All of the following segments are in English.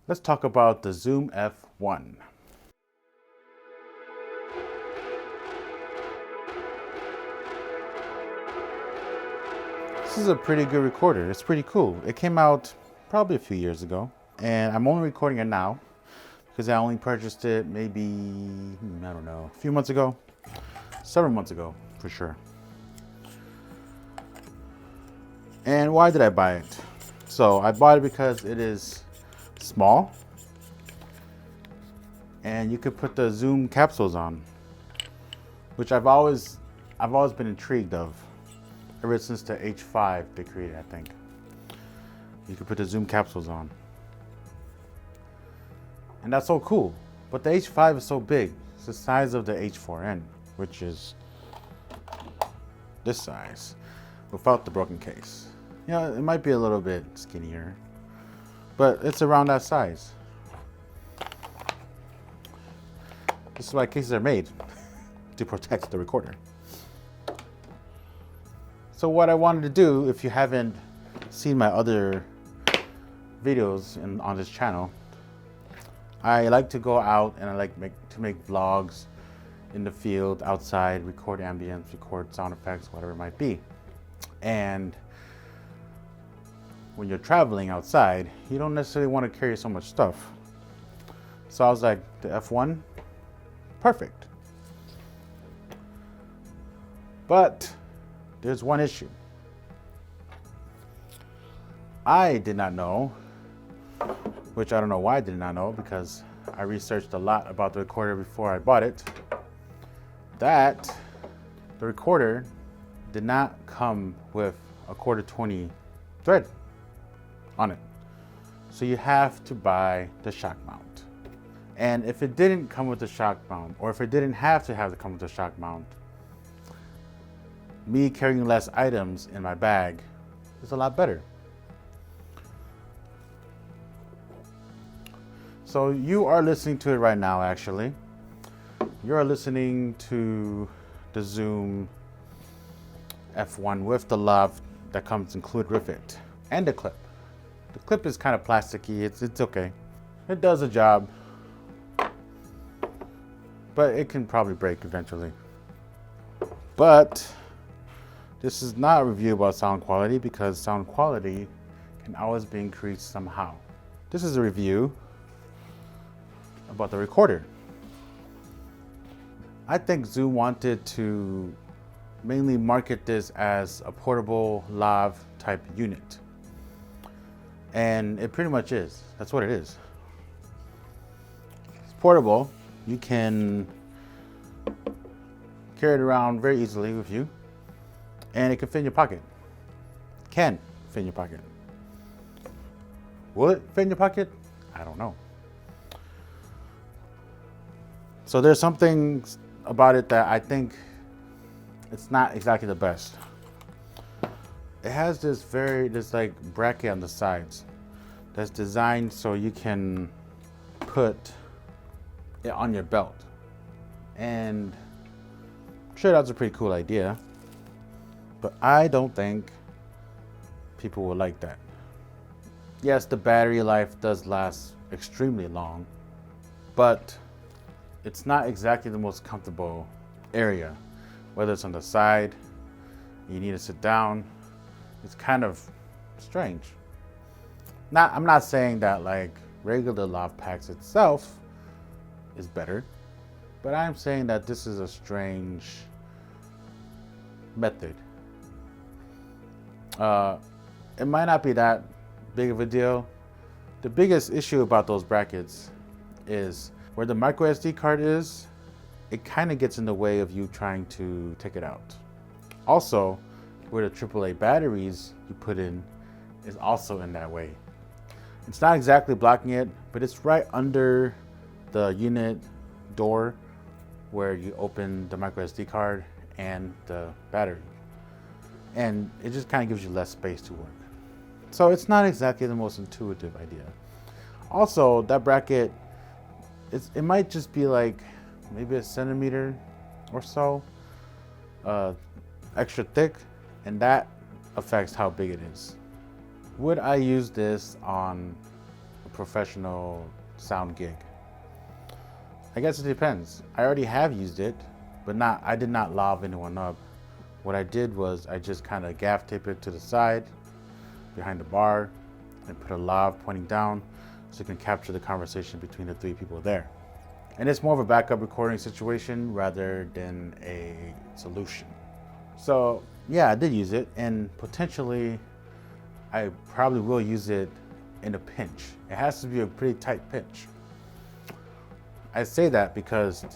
Let's talk about the Zoom F1. This is a pretty good recorder. It's pretty cool. It came out probably a few years ago, and I'm only recording it now because I only purchased it maybe, I don't know, a few months ago, several months ago for sure. And why did I buy it? So I bought it because it is small and you could put the Zoom capsules on, which I've always been intrigued of ever since the H5 they created, I think. You could put the Zoom capsules on. And that's so cool. But the H5 is so big. It's the size of the H4n, which is this size without the broken case. You know, it might be a little bit skinnier, but it's around that size. This is why cases are made, to protect the recorder. So what I wanted to do, if you haven't seen my other videos on this channel, I like to go out and I like to make vlogs in the field, outside, record ambience, record sound effects, whatever it might be. And when you're traveling outside, you don't necessarily want to carry so much stuff. So I was like, the F1, perfect. But there's one issue. I did not know, which I don't know why I did not know, because I researched a lot about the recorder before I bought it, that the recorder did not come with a 1/4-20 thread on it. So you have to buy the shock mount. And if it didn't come with the shock mount, or if it didn't have to come with the shock mount, me carrying less items in my bag is a lot better. So you are listening to it right now, actually. You're listening to the Zoom F1 with the lav that comes included with it, and the clip. The clip is kind of plasticky, it's okay. It does a job, but it can probably break eventually. But this is not a review about sound quality, because sound quality can always be increased somehow. This is a review about the recorder. I think Zoom wanted to mainly market this as a portable lav type unit. And it pretty much is. That's what it is. It's portable. You can carry it around very easily with you. And it can fit in your pocket. Can fit in your pocket. Will it fit in your pocket? I don't know. So there's something about it that I think it's not exactly the best. It has this like bracket on the sides that's designed so you can put it on your belt. And I'm sure that's a pretty cool idea, but I don't think people will like that. Yes, the battery life does last extremely long, but it's not exactly the most comfortable area. Whether it's on the side, you need to sit down, it's kind of strange. I'm not saying that like regular lav packs itself is better, but I'm saying that this is a strange method. It might not be that big of a deal. The biggest issue about those brackets is where the micro SD card is, it kind of gets in the way of you trying to take it out. Also, where the AAA batteries you put in is also in that way. It's not exactly blocking it, but it's right under the unit door where you open the micro SD card and the battery. And it just kind of gives you less space to work. So it's not exactly the most intuitive idea. Also, that bracket, it might just be like maybe a centimeter or so extra thick, and that affects how big it is. Would I use this on a professional sound gig? I guess it depends. I already have used it, but I did not lav anyone up. What I did was I just kind of gaff tape it to the side behind the bar and put a lav pointing down so you can capture the conversation between the 3 people there. And it's more of a backup recording situation rather than a solution. So yeah, I did use it, and potentially I probably will use it in a pinch. It has to be a pretty tight pinch. I say that because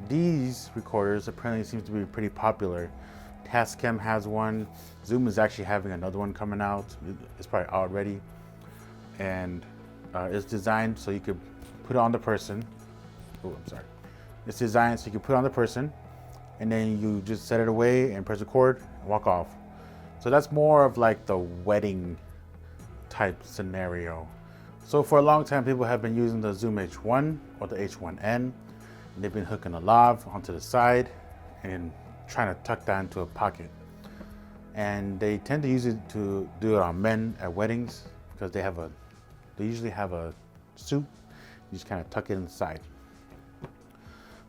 these recorders apparently seem to be pretty popular. Tascam has one. Zoom is actually having another one coming out. It's probably out already. And it's designed so you could put it on the person. Oh, I'm sorry. It's designed so you can put it on the person, and then you just set it away and press record and walk off. So that's more of like the wedding type scenario. So for a long time, people have been using the Zoom H1 or the H1N. And they've been hooking a lav onto the side and trying to tuck that into a pocket. And they tend to use it to do it on men at weddings because they usually have a suit. You just kind of tuck it inside.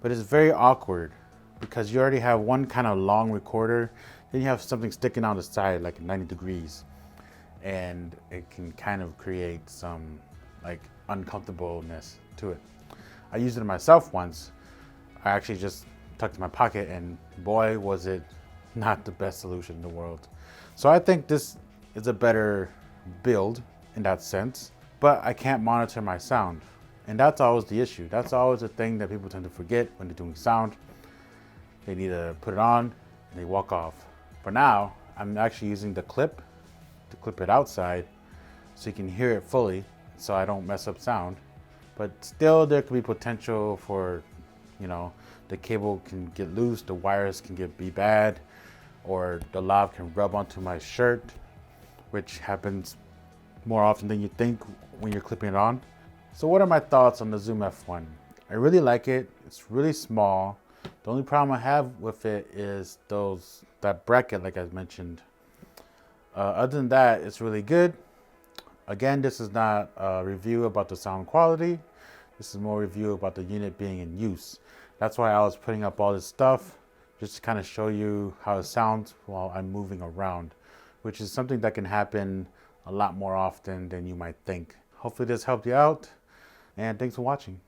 But it's very awkward because you already have one kind of long recorder, then you have something sticking on the side like 90 degrees. And it can kind of create some like uncomfortableness to it. I used it myself once. I actually just tucked it in my pocket, and boy, was it not the best solution in the world. So I think this is a better build in that sense, but I can't monitor my sound. And that's always the issue. That's always the thing that people tend to forget when they're doing sound. They need to put it on and they walk off. For now, I'm actually using the clip to clip it outside so you can hear it fully so I don't mess up sound. But still there could be potential for, the cable can get loose, the wires can be bad, or the lav can rub onto my shirt, which happens more often than you think when you're clipping it on. So what are my thoughts on the Zoom F1? I really like it. It's really small. The only problem I have with it is that bracket, like I mentioned. Other than that, it's really good. Again, this is not a review about the sound quality. This is more a review about the unit being in use. That's why I was putting up all this stuff, just to kind of show you how it sounds while I'm moving around, which is something that can happen a lot more often than you might think. Hopefully this helped you out, and thanks for watching.